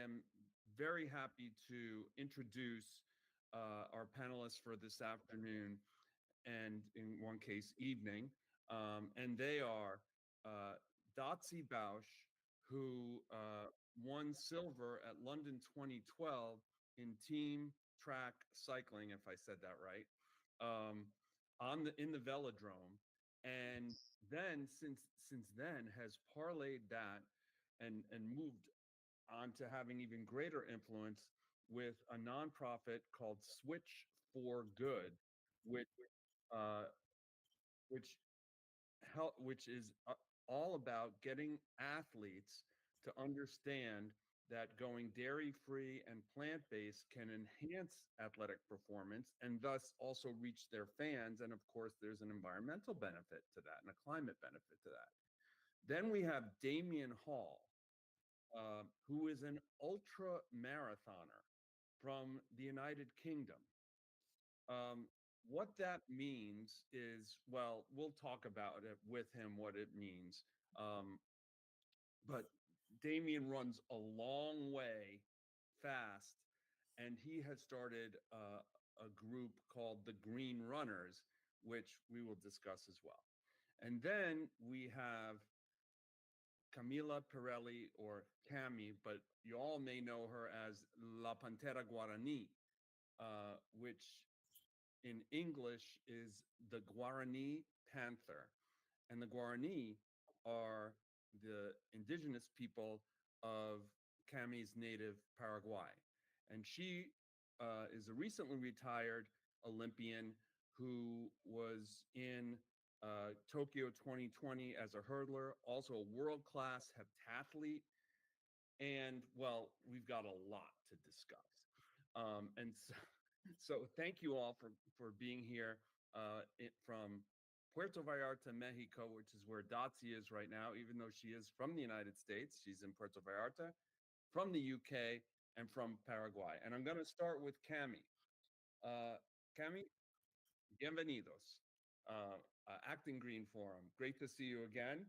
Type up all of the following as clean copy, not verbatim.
am very happy to introduce our panelists for this afternoon, and in one case, evening. And they are uh, Dotsie Bausch, who won silver at London 2012 in team track cycling, if I said that right, in the velodrome, and then since then has parlayed that and moved on to having even greater influence with a nonprofit called Switch for Good, which uh, which which is all about getting athletes to understand that going dairy free and plant based can enhance athletic performance and thus also reach their fans. And of course, there's an environmental benefit to that and a climate benefit to that. Then we have Damian Hall, who is an ultra marathoner from the United Kingdom. Um, what that means is, well, we'll talk about it with him, what it means. Um, but Damien runs a long way fast, and he has started a group called the Green Runners, which we will discuss as well. And then we have Camila Pirelli, or Cami, but you all may know her as La Pantera Guarani, which in English is the Guarani panther. And the Guarani are the indigenous people of Cami's native Paraguay. And she is a recently retired Olympian who was in Tokyo 2020 as a hurdler, also a world-class heptathlete. And well, we've got a lot to discuss. So thank you all for being here from Puerto Vallarta, Mexico, which is where Dotsie is right now, even though she is from the United States. She's in Puerto Vallarta, from the UK, and from Paraguay. And I'm going to start with Cami. Cami, bienvenidos. Acting Green Forum. Great to see you again.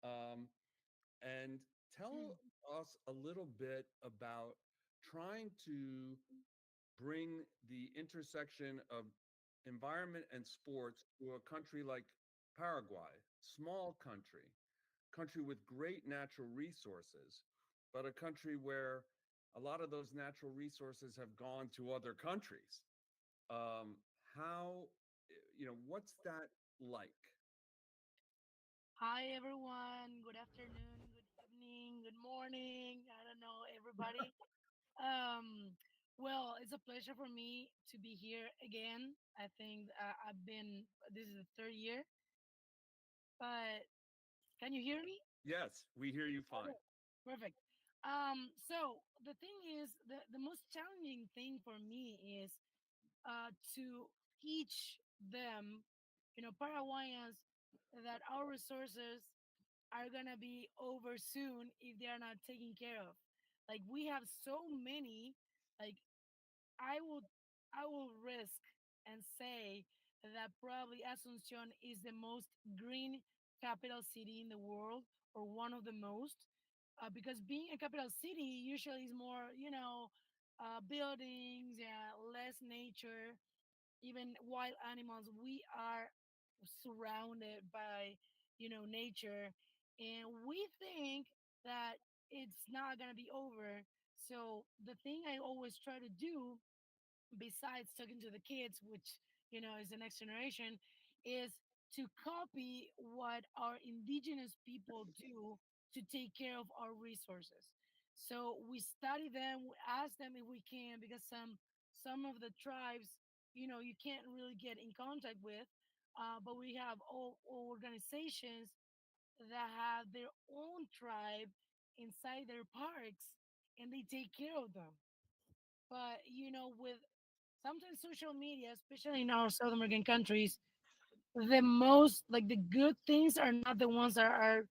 Um, and tell us a little bit about trying to bring the intersection of environment and sports to a country like Paraguay, small country with great natural resources, but a country where a lot of those natural resources have gone to other countries. How, what's that like? Hi everyone. Good afternoon, good evening, good morning. I don't know everybody. Um well, it's a pleasure for me to be here again. I think I've been this is the third year, but can you hear me? Yes, we hear you fine. Okay, perfect. So the thing is the most challenging thing for me is to teach them, Paraguayans, that our resources are gonna be over soon if they are not taken care of. Like we have so many. Like I would, I will risk and say that probably Asuncion is the most green capital city in the world, or one of the most, because being a capital city usually is more, buildings, yeah, less nature, even wild animals. We are surrounded by, nature, and we think that it's not going to be over. So the thing I always try to do, besides talking to the kids, which, is the next generation, is to copy what our indigenous people do to take care of our resources. So we study them, we ask them if we can, because some of the tribes, you can't really get in contact with, but we have all organizations that have their own tribe inside their parks, and they take care of them. But with sometimes social media, especially in our South American countries, the most, like, the good things are not the ones that are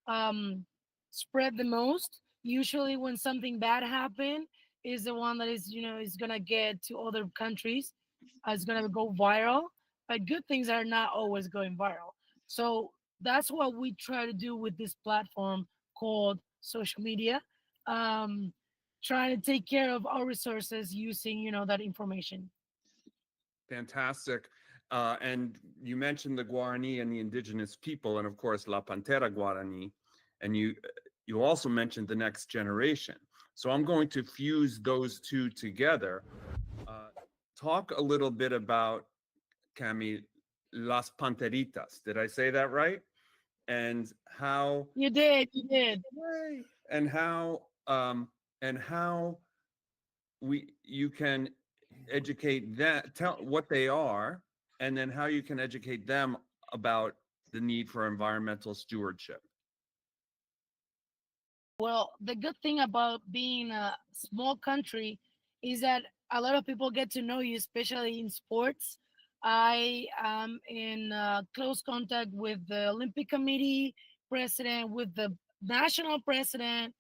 um, spread the most. Usually, when something bad happen, is the one that is gonna get to other countries. It's gonna go viral. But good things are not always going viral. So that's what we try to do with this platform called social media. Um, trying to take care of our resources using, that information. Fantastic. And you mentioned the Guarani and the indigenous people, and of course La Pantera Guarani, and you also mentioned the next generation. So I'm going to fuse those two together. Uh, Talk a little bit about, Cami, Las Panteritas. Did I say that right? And how You did. and how um, and how you can educate that, tell what they are, and then how you can educate them about the need for environmental stewardship. Well, the good thing about being a small country is that a lot of people get to know you, especially in sports. I am in close contact with the Olympic Committee president, with the national president.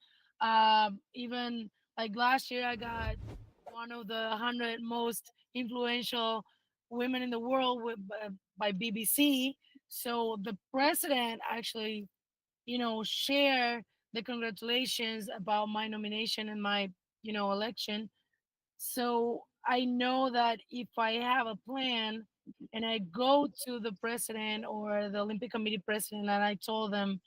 Even like last year, I got one of the 100 most influential women in the world by BBC. So the president actually, share the congratulations about my nomination and my, election. So I know that if I have a plan and I go to the president or the Olympic Committee president and I told them,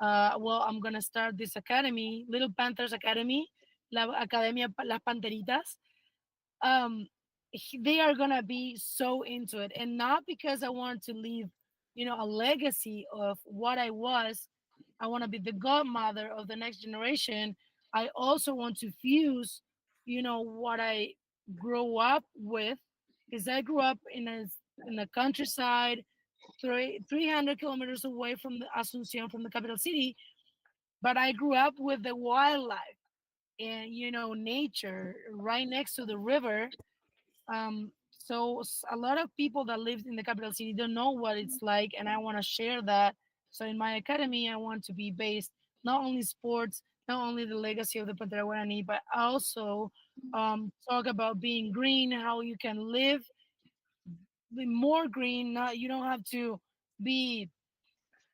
well, I'm going to start this academy, Little Panthers Academy, La Academia Las Panteritas, they are gonna be so into it, and not because I want to leave, a legacy of what I was. I want to be the godmother of the next generation. I also want to fuse, what I grew up with, because I grew up in the countryside, 300 kilometers away from the Asuncion, from the capital city. But I grew up with the wildlife and nature right next to the river. A lot of people that live in the capital city don't know what it's like, and I want to share that. So in my academy, I want to be based not only sports, not only the legacy of the Pantera Guarani, but also talk about being green, how you can live be more green. Not You don't have to be,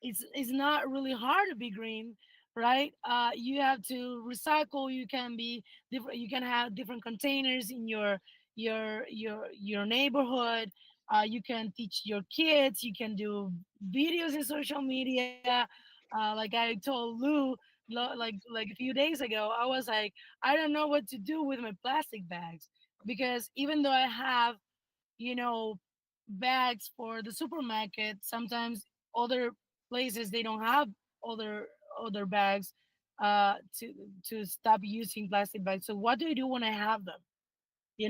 it's not really hard to be green, right? You have to recycle. You can be different. You can have different containers in your neighborhood. You can teach your kids. You can do videos in social media. Like I told Lou, like a few days ago, I was like, I don't know what to do with my plastic bags, because even though I have, you know, bags for the supermarket. Sometimes other places they don't have other other bags to stop using plastic bags. So what do you do when I have them?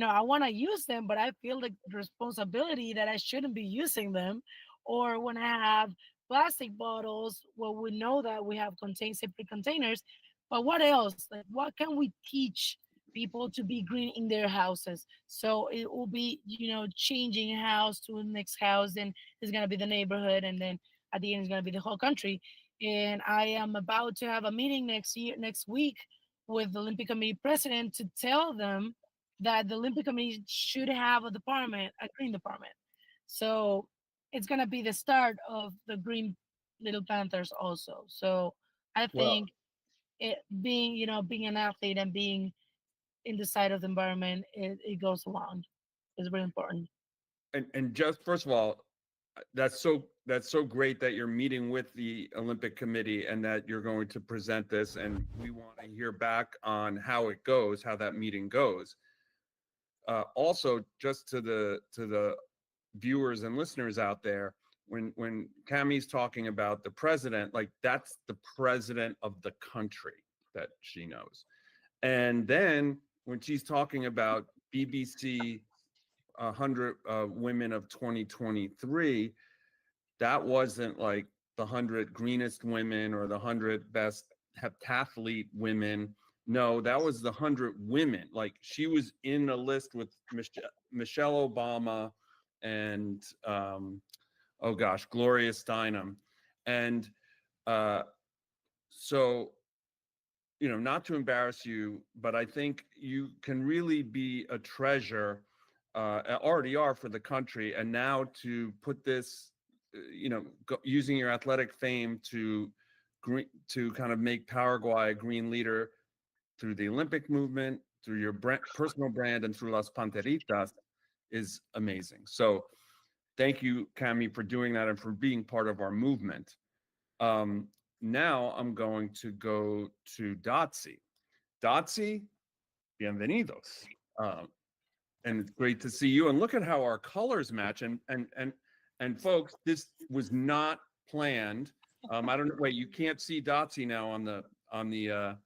I want to use them, but I feel the responsibility that I shouldn't be using them. Or when I have plastic bottles, well, we know that we have separate containers, but what else? Like, what can we teach people to be green in their houses? So it will be, changing house to the next house, then it's gonna be the neighborhood, and then at the end it's gonna be the whole country. And I am about to have a meeting next week, with the Olympic Committee president to tell them that the Olympic Committee should have a department, a green department. So it's gonna be the start of the Green Little Panthers also. So I Well, think being an athlete and being in the side of the environment, it goes along. It's really important. and just first of all, that's so great that you're meeting with the Olympic Committee and that you're going to present this, and we want to hear back on how it goes, how that meeting goes. Also, just to the viewers and listeners out there, when Cami's talking about the president, like that's the president of the country that she knows. And then when she's talking about BBC 100 women of 2023, that wasn't like the 100 greenest women or the 100 best heptathlete women. No, that was the 100 women. Like she was in a list with Michelle Obama and oh gosh, Gloria Steinem. And uh, so, not to embarrass you, but I think you can really be a treasure, already are for the country. And now to put this, using your athletic fame to kind of make Paraguay a green leader, through the Olympic movement, through your personal brand, and through Las Panteritas is amazing. So thank you, Cami, for doing that and for being part of our movement. Now I'm going to go to Dotsie. Dotsie, bienvenidos. And it's great to see you. And look at how our colors match. And folks, this was not planned. I don't know. Wait, you can't see Dotsie now on the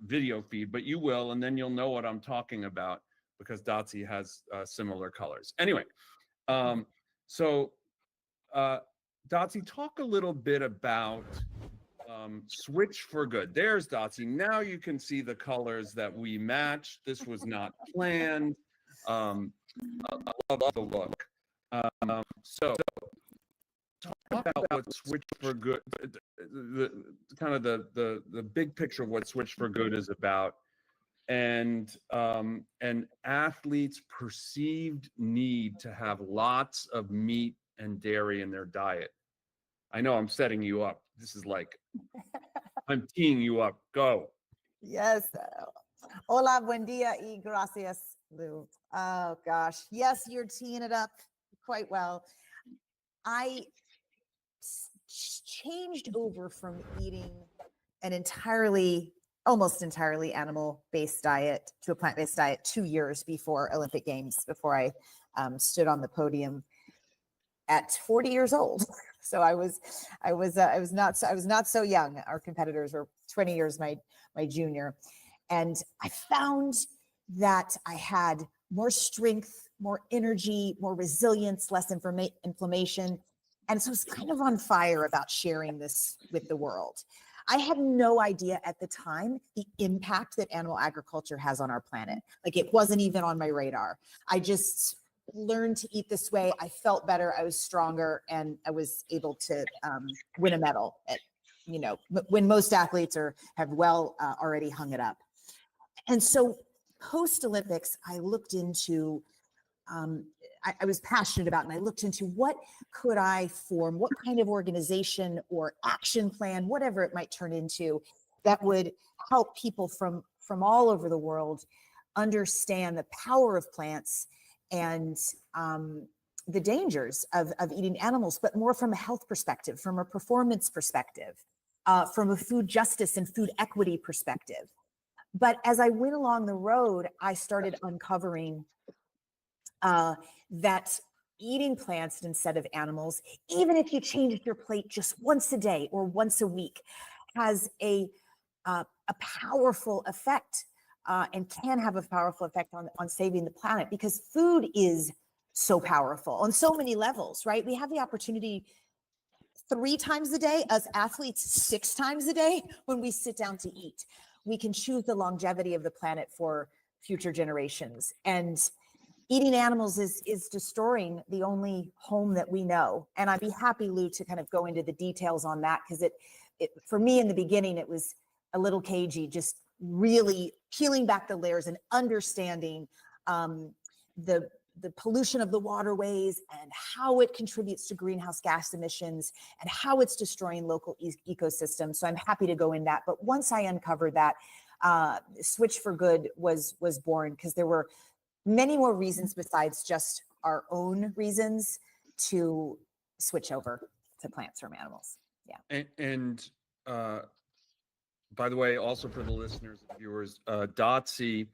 video feed, but you will, and then you'll know what I'm talking about because Dotsie has similar colors. Anyway, so Dotsie, talk a little bit about Switch for Good. There's Dotsie. Now you can see the colors that we matched. This was not planned. I love the look. So talk about what Switch for Good, the big picture of what Switch for Good is about, and athletes' perceived need to have lots of meat and dairy in their diet. I know I'm setting you up. This is like, I'm teeing you up. Go. Yes. Hola, buen dia y gracias, Lou. Oh, gosh. Yes, you're teeing it up quite well. I changed over from eating an almost entirely animal-based diet to a plant-based diet 2 years before Olympic Games, before I stood on the podium at 40 years old. So I was not so young. Our competitors were 20 years my junior, and I found that I had more strength, more energy, more resilience, less inflammation, and so I was kind of on fire about sharing this with the world. I had no idea at the time the impact that animal agriculture has on our planet. Like, it wasn't even on my radar. I just learned to eat this way. I felt better. I was stronger, and I was able to win a medal at, when most athletes have already hung it up. And so post Olympics, I looked into, I was passionate about, and I looked into what could I form, what kind of organization or action plan, whatever it might turn into, that would help people from all over the world understand the power of plants and the dangers of eating animals, but more from a health perspective, from a performance perspective, from a food justice and food equity perspective. But as I went along the road, I started uncovering that eating plants instead of animals, even if you changed your plate just once a day or once a week, has a powerful effect. And can have a powerful effect on saving the planet, because food is so powerful on so many levels, right? We have the opportunity 3 times a day, us athletes 6 times a day, when we sit down to eat. We can choose the longevity of the planet for future generations. And eating animals is destroying the only home that we know. And I'd be happy, Lou, to kind of go into the details on that, because it for me in the beginning, it was a little cagey, just really peeling back the layers and understanding the pollution of the waterways and how it contributes to greenhouse gas emissions and how it's destroying local ecosystems. So I'm happy to go in that. But once I uncovered that, Switch for Good was born, because there were many more reasons besides just our own reasons to switch over to plants from animals. Yeah. And by the way, also for the listeners and viewers, Dotsie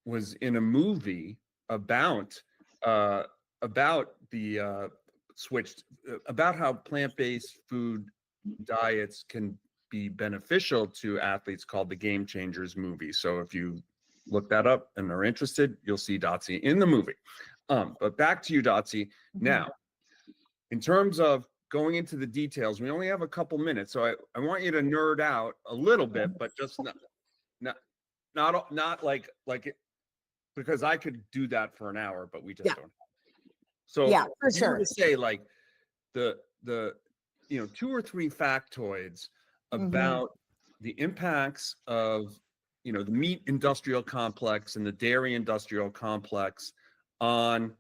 was in a movie about the switched, about how plant-based food diets can be beneficial to athletes, called the Game Changers movie. So if you look that up and are interested, you'll see Dotsie in the movie. But back to you, Dotsie. Mm-hmm. Now, in terms of going into the details, we only have a couple minutes, so I want you to nerd out a little bit, but just not like it, because I could do that for an hour, but we just don't. So yeah, for if you sure. were to say like the 2 or 3 factoids about the impacts of the meat industrial complex and the dairy industrial complex on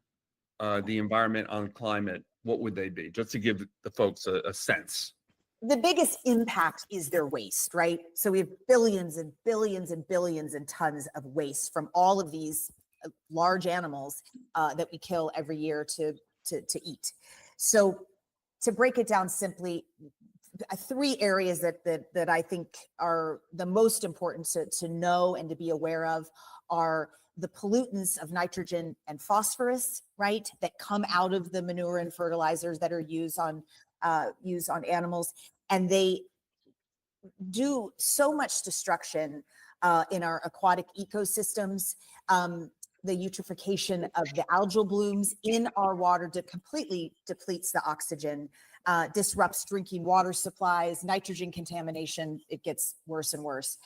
the environment, on climate, what would they be? Just to give the folks a sense. the biggest impact is their waste, right? So we have billions and billions and billions and tons of waste from all of these large animals that we kill every year to eat. So to break it down simply, 3 areas that I think are the most important to know and to be aware of are the pollutants of nitrogen and phosphorus, right, that come out of the manure and fertilizers that are used on animals, and they do so much destruction in our aquatic ecosystems. The eutrophication of the algal blooms in our water completely depletes the oxygen, disrupts drinking water supplies, nitrogen contamination. It gets worse and worse.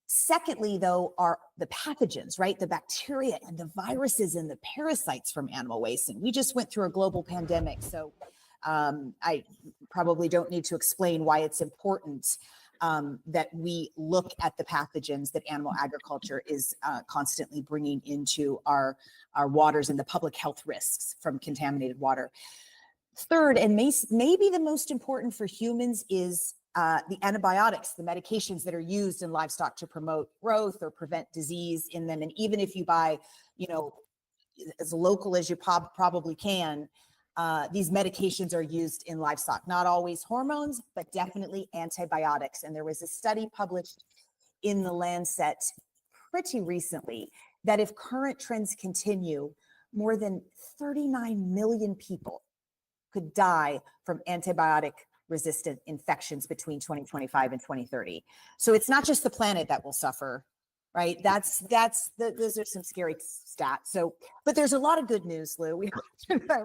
Secondly, though, are the pathogens, right? The bacteria and the viruses and the parasites from animal waste. And we just went through a global pandemic. So I probably don't need to explain why it's important that we look at the pathogens that animal agriculture is constantly bringing into our waters and the public health risks from contaminated water. Third, and maybe the most important for humans, is the antibiotics, the medications that are used in livestock to promote growth or prevent disease in them. And even if you buy, as local as you probably can, these medications are used in livestock, not always hormones, but definitely antibiotics. And there was a study published in the Lancet pretty recently that if current trends continue, more than 39 million people could die from antibiotic resistant infections between 2025 and 2030. So it's not just the planet that will suffer, right? Those are some scary stats. So, but there's a lot of good news, Lou.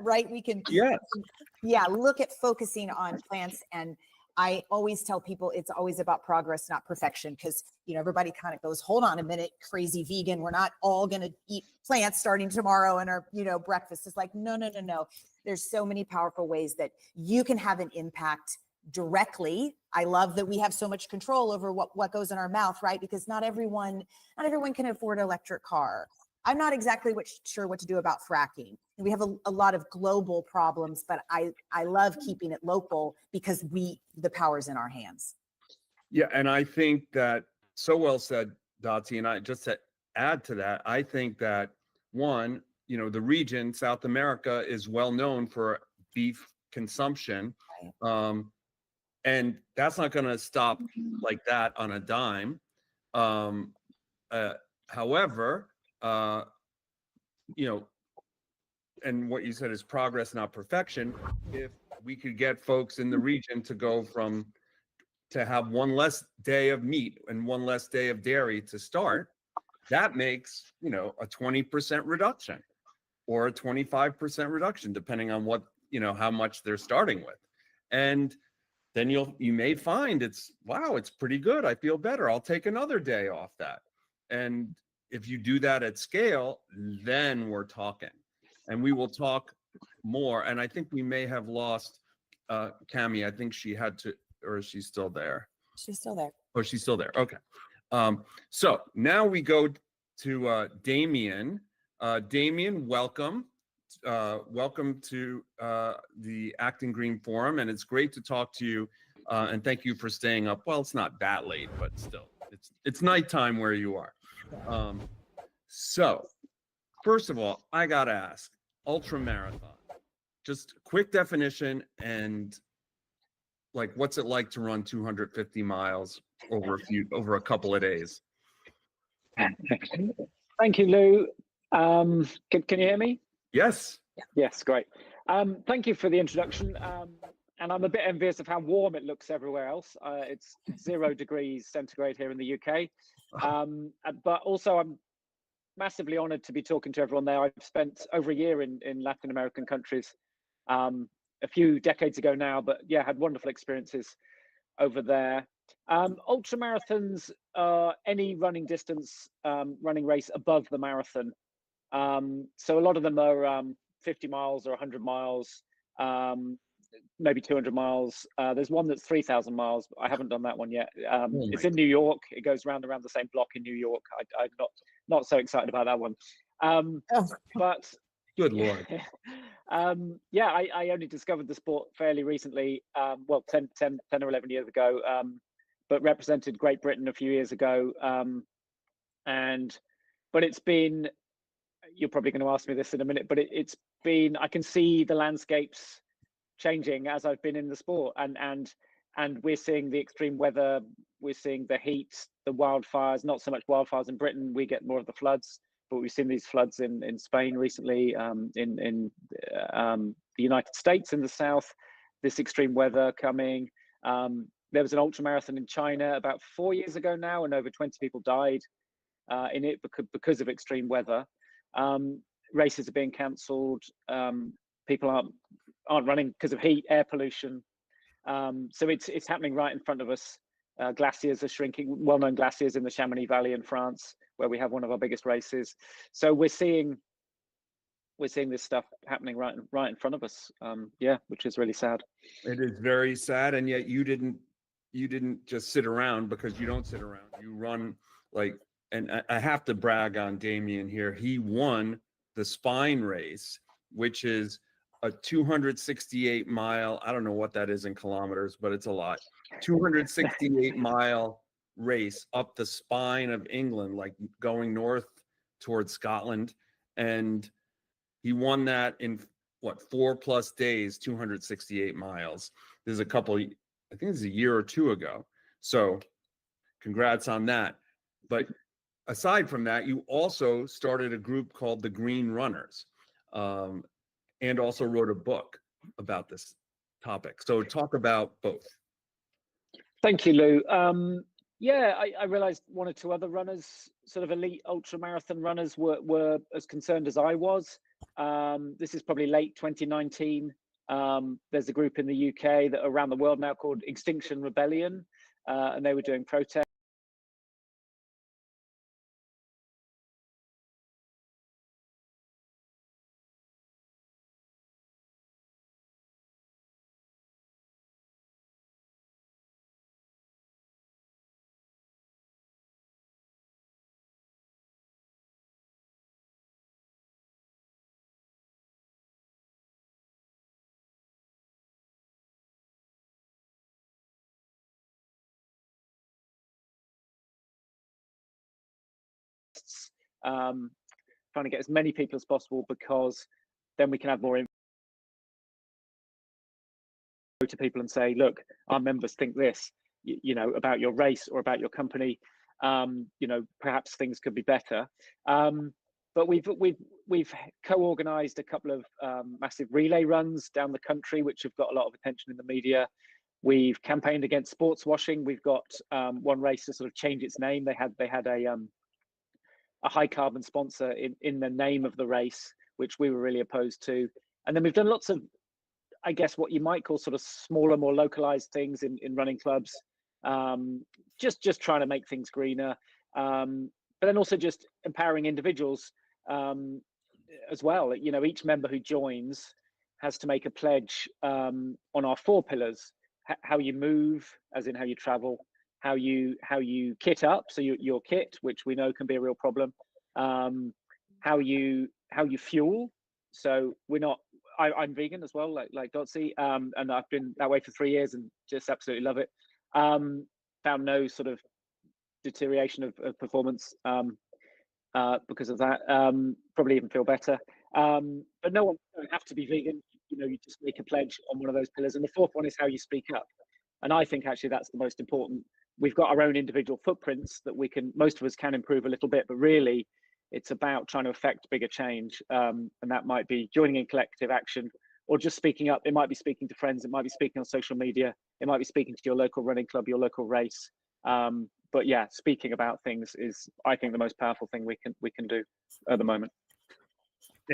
Right? We can, look at focusing on plants. And I always tell people it's always about progress, not perfection, because everybody kind of goes, hold on a minute, crazy vegan. We're not all going to eat plants starting tomorrow and our breakfast. Is like, no. There's so many powerful ways that you can have an impact directly. I love that we have so much control over what goes in our mouth, right? Because not everyone can afford an electric car. I'm not exactly sure what to do about fracking. We have a lot of global problems, but I love keeping it local because the power's in our hands. Yeah, and I think that so well said, Dotsie. And I just to add to that, I think that one, the region, South America, is well known for beef consumption. And that's not going to stop like that on a dime. However, and what you said is progress, not perfection. If we could get folks in the region to go to have one less day of meat and one less day of dairy to start, that makes, a 20% reduction or a 25% reduction, depending on what, how much they're starting with. And then you may find it's pretty good. I feel better. I'll take another day off that. And if you do that at scale, then we're talking. And we will talk more. And I think we may have lost Cami. I think she had to, or is she still there? She's still there. Oh, she's still there. Okay. So now we go to Damian. Damian, welcome. Welcome to the Acting Green Forum, and it's great to talk to you. And thank you for staying up. Well, it's not that late, but still, it's nighttime where you are. So, first of all, I gotta ask, ultra marathon. Just quick definition and what's it like to run 250 miles over a couple of days? Thank you, Lou. Can you hear me? Yes. Yes, great. Thank you for the introduction. And I'm a bit envious of how warm it looks everywhere else. It's 0 degrees centigrade here in the UK. But also I'm massively honored to be talking to everyone there. I've spent over a year in Latin American countries a few decades ago now, but yeah, had wonderful experiences over there. Ultra marathons are any running distance, running race above the marathon. So a lot of them are 50 miles or 100 miles, maybe 200 miles. There's one that's 3,000 miles. But I haven't done that one yet. It's in New York. It goes around the same block in New York. I'm not so excited about that one. But Good Lord. Yeah, I only discovered the sport fairly recently, well, 10 or 11 years ago, but represented Great Britain a few years ago. But it's been, you're probably going to ask me this in a minute, but it's been, I can see the landscapes changing as I've been in the sport, and we're seeing the extreme weather, we're seeing the heat, the wildfires, not so much wildfires in Britain, we get more of the floods, but we've seen these floods in Spain recently, in the United States in the south, this extreme weather coming. There was an ultra marathon in China about 4 years ago now, and over 20 people died in it because of extreme weather. Races are being cancelled. People aren't running because of heat, air pollution. So it's happening right in front of us. Glaciers are shrinking, well-known glaciers in the Chamonix Valley in France, where we have one of our biggest races. So we're seeing this stuff happening right in front of us. Yeah, which is really sad. It is very sad, and yet you didn't just sit around, because you don't sit around. You run like, and I have to brag on Damian here. He won the Spine race, which is a 268 mile, I don't know what that is in kilometers, but it's a lot. 268 mile race up the spine of England, like going north towards Scotland. And he won that in what, 4+ days, 268 miles. There's a couple, I think it's a year or two ago. So congrats on that. But aside from that, you also started a group called the Green Runners, and also wrote a book about this topic. So talk about both. Thank you, Lou. Yeah, I realized one or two other runners, sort of elite ultra marathon runners, were as concerned as I was. This is probably late 2019. There's a group in the UK that around the world now called Extinction Rebellion, and they were doing protests. Trying to get as many people as possible, because then we can have more info to people and say, look, our members think this, you know, about your race or about your company. You know, perhaps things could be better. But we've co-organized a couple of massive relay runs down the country, which have got a lot of attention in the media. We've campaigned against sports washing. We've got one race to sort of change its name. They had a high carbon sponsor in the name of the race, which we were really opposed to. And then we've done lots of, I guess, what you might call sort of smaller, more localized things in running clubs, just trying to make things greener, but then also just empowering individuals as well. You know, each member who joins has to make a pledge on our 4 pillars: how you move, as in how you travel; how you kit up, so your kit, which we know can be a real problem; how you fuel. So we're not. I'm vegan as well, like Dotsie, and I've been that way for 3 years and just absolutely love it. Found no sort of deterioration of performance because of that. Probably even feel better. But no one don't have to be vegan. You know, you just make a pledge on one of those pillars. And the 4th one is how you speak up. And I think actually that's the most important. We've got our own individual footprints that most of us can improve a little bit, but really it's about trying to affect bigger change. And that might be joining in collective action, or just speaking up. It might be speaking to friends. It might be speaking on social media. It might be speaking to your local running club, your local race. But yeah, speaking about things is, I think, the most powerful thing we can do at the moment.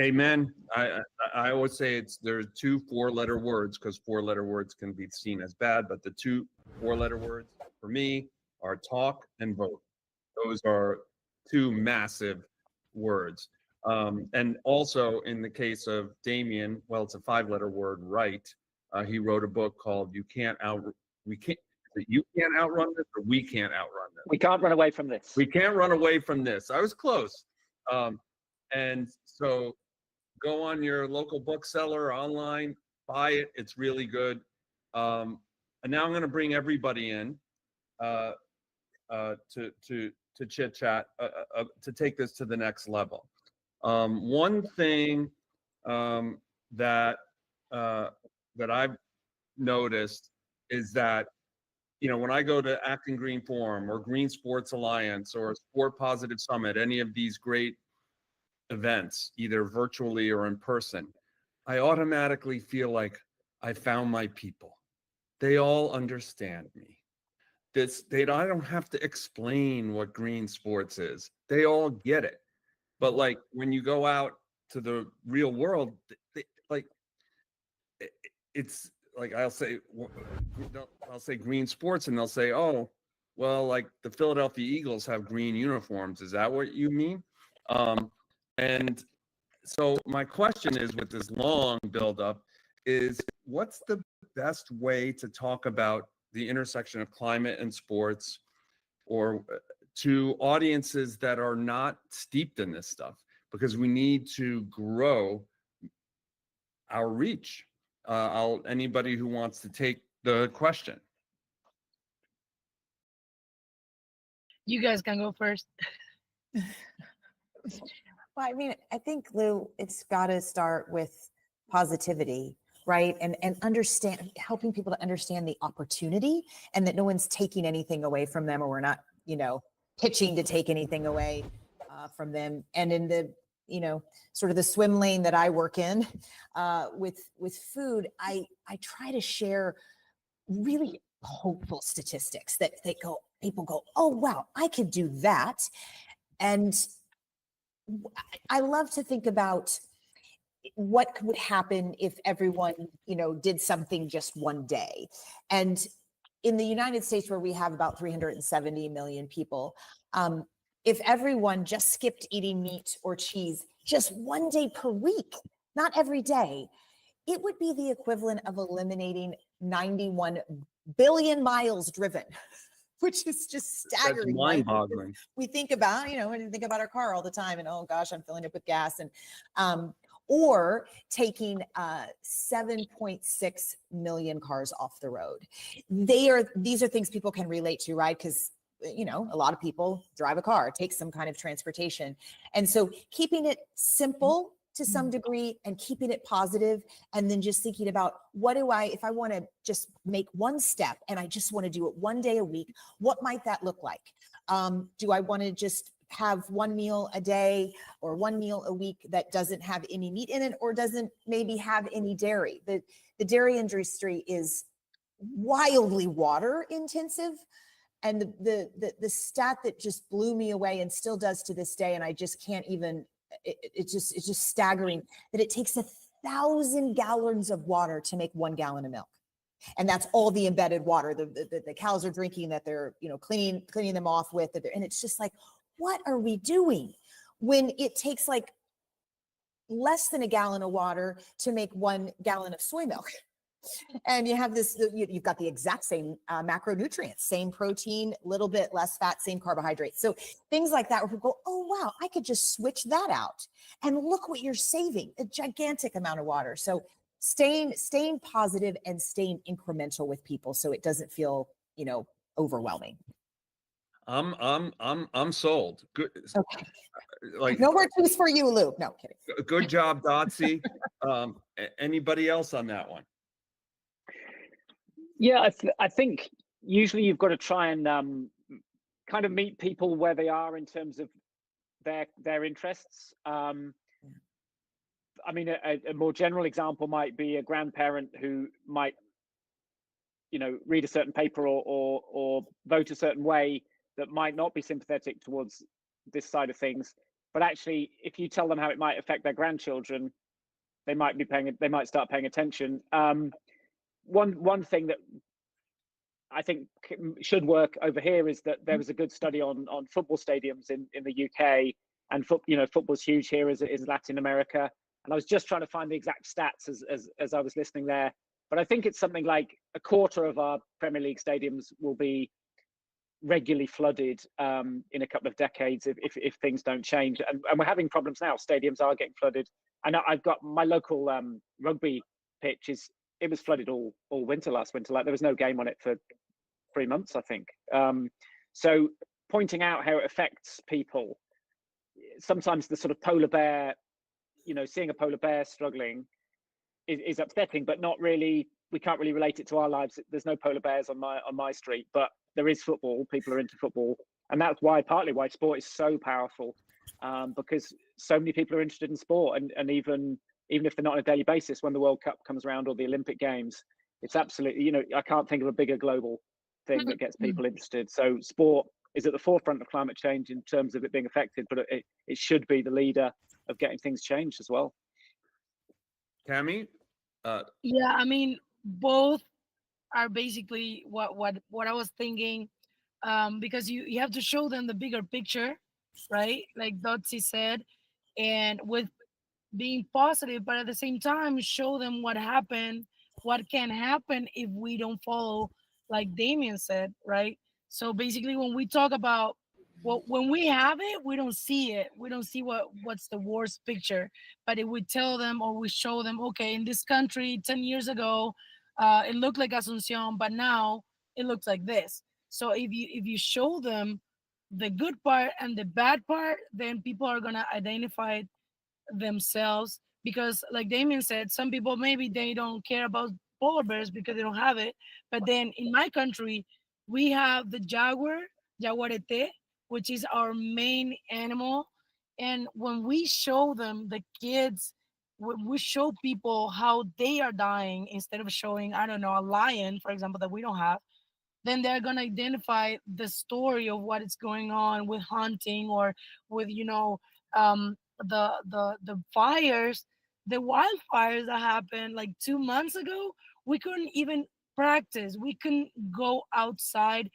Amen. I always say there are 2 4-letter words, because 4-letter words can be seen as bad, but the 2 4-letter words for me are talk and vote. Those are 2 massive words. And also in the case of Damian, well, it's a 5-letter word, right? He wrote a book called You Can't Outrun This, or We Can't Outrun This. We can't run away from this. We can't run away from this. I was close. And so go on your local bookseller online, buy it. It's really good. And now I'm going to bring everybody in to chit chat to take this to the next level. One thing that I've noticed is that, when I go to Acting Green Forum or Green Sports Alliance or Sport Positive Summit, any of these great events, either virtually or in person, I automatically feel like I found my people. They all understand me. I don't have to explain what green sports is. They all get it. But like when you go out to the real world, it's like I'll say green sports, and they'll say, oh, well, like the Philadelphia Eagles have green uniforms. Is that what you mean? And so my question is, with this long buildup, is what's the best way to talk about the intersection of climate and sports, or to audiences that are not steeped in this stuff? Because we need to grow our reach. Anybody who wants to take the question. You guys can go first. Well, I mean, I think, Lou, it's got to start with positivity, right? And helping people to understand the opportunity, and that no one's taking anything away from them, or we're not, pitching to take anything away from them. And in the, sort of the swim lane that I work in with food, I try to share really hopeful statistics that people go, oh, wow, I could do that. And I love to think about what would happen if everyone, did something just one day. And in the United States, where we have about 370 million people, if everyone just skipped eating meat or cheese just one day per week, not every day, it would be the equivalent of eliminating 91 billion miles driven, which is just staggering. That's mind-boggling. Right? We think about, when you think about our car all the time, and oh gosh, I'm filling it with gas, and or taking 7.6 million cars off the road. These are things people can relate to, right? Because a lot of people drive a car, take some kind of transportation. And so keeping it simple to some degree and keeping it positive, and then just thinking about if I want to just make one step and I just want to do it one day a week, what might that look like? Do I want to just have one meal a day or one meal a week that doesn't have any meat in it, or doesn't maybe have any dairy? The dairy industry is wildly water intensive. And the stat that just blew me away and still does to this day, and I just can't even, it's just staggering, that it takes 1,000 gallons of water to make 1 gallon of milk. And that's all the embedded water the cows are drinking, that they're cleaning them off with, and it's just like, what are we doing when it takes like less than a gallon of water to make 1 gallon of soy milk? And you have you've got the exact same macronutrients, same protein, little bit less fat, same carbohydrates. So things like that, where people go, oh, wow, I could just switch that out. And look what you're saving, a gigantic amount of water. So staying positive and staying incremental with people, so it doesn't feel, overwhelming. I'm sold. Good. Okay. Like, no more twos for you, Luke. No, kidding. Good job, Dotsie. Anybody else on that one? Yeah, I think usually you've got to try and kind of meet people where they are in terms of their interests. I mean, a more general example might be a grandparent who might, read a certain paper or vote a certain way that might not be sympathetic towards this side of things. But actually, if you tell them how it might affect their grandchildren, they might start paying attention. One thing that I think should work over here is that there was a good study on football stadiums in the UK, and football's huge here as it is Latin America. And I was just trying to find the exact stats as I was listening there. But I think it's something like a quarter of our Premier League stadiums will be regularly flooded in a couple of decades if things don't change. And we're having problems now. Stadiums are getting flooded. I know I've got my local rugby pitch it was flooded all winter last winter. Like there was no game on it for 3 months, I think. So pointing out how it affects people, sometimes the sort of polar bear, seeing a polar bear struggling is upsetting, but not really. We can't really relate it to our lives. There's no polar bears on my street, but there is football. People are into football, and that's partly why sport is so powerful, because so many people are interested in sport, and even if they're not on a daily basis, when the World Cup comes around or the Olympic Games, it's absolutely, I can't think of a bigger global thing that gets people interested. So sport is at the forefront of climate change in terms of it being affected, but it should be the leader of getting things changed as well. Cami? Yeah, I mean, both are basically what I was thinking, because you have to show them the bigger picture, right? Like Dotsie said, and with being positive, but at the same time, show them what happened, what can happen if we don't follow, like Damian said, right? So basically, when we talk about when we have it, we don't see it. We don't see what's the worst picture. But if we tell them or we show them, okay, in this country 10 years ago, it looked like Asuncion, but now it looks like this. So if you show them the good part and the bad part, then people are gonna identify themselves, because like Damien said, some people maybe they don't care about polar bears because they don't have it. But then in my country, we have the jaguarete, which is our main animal. And when we show them, the kids, when we show people how they are dying, instead of showing, I don't know, a lion, for example, that we don't have, then they're going to identify the story of what is going on with hunting, or with the fires, the wildfires that happened like 2 months ago. We couldn't even practice. We couldn't go outside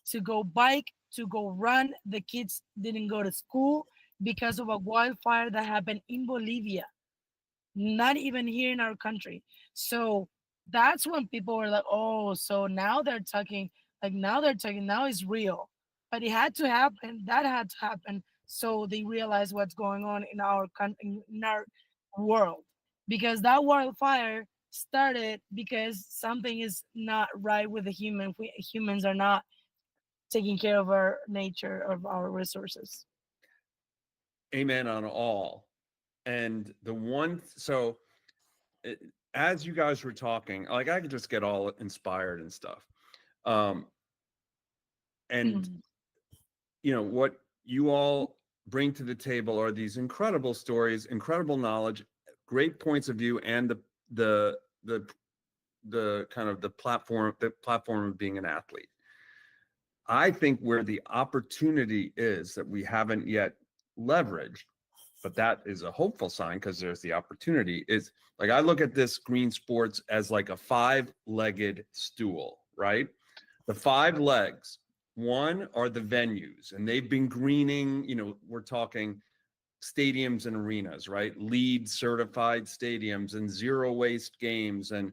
to go bike, to go run. The kids didn't go to school because of a wildfire that happened in Bolivia, not even here in our country. So that's when people were like, oh, so now they're talking, now it's real. But it had to happen. That had to happen. So they realized what's going on in our country, in our world. Because that wildfire started because something is not right with the human. Humans are not taking care of our nature, of our resources. Amen on all. And as you guys were talking, like I could just get all inspired and stuff. What you all bring to the table are these incredible stories, incredible knowledge, great points of view, and the kind of the platform of being an athlete. I think where the opportunity is that we haven't yet leveraged, but that is a hopeful sign because there's the opportunity, is like I look at this green sports as like a 5-legged stool, right? The 5 legs, one are the venues, and they've been greening, we're talking stadiums and arenas, right? LEED certified stadiums and zero waste games and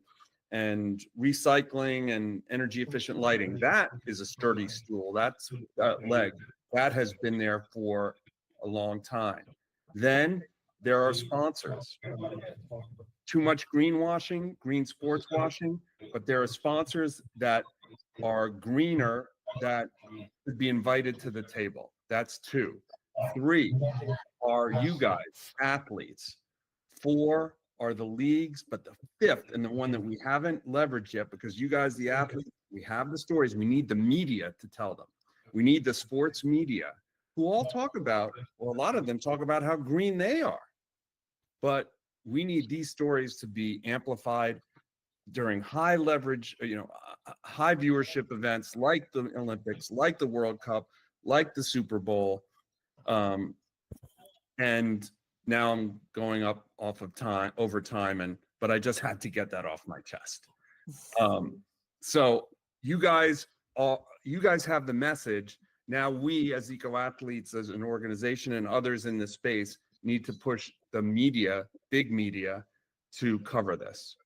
recycling and energy efficient lighting. That is a sturdy stool. That's that leg that has been there for a long time. Then there are sponsors. Too much greenwashing, green sports washing, but there are sponsors that are greener that could be invited to the table. That's 2. 3 are you guys, athletes. 4 are the leagues, but the 5th, and the one that we haven't leveraged yet, because you guys, the athletes, we have the stories. We need the media to tell them. We need the sports media, who all talk about, or a lot of them talk about how green they are. But we need these stories to be amplified during high leverage, high viewership events like the Olympics, like the World Cup, like the Super Bowl. And now I'm going up off of time over time, but I just had to get that off my chest. So you guys have the message. Now we as eco-athletes, as an organization, and others in this space need to push the media, big media, to cover this.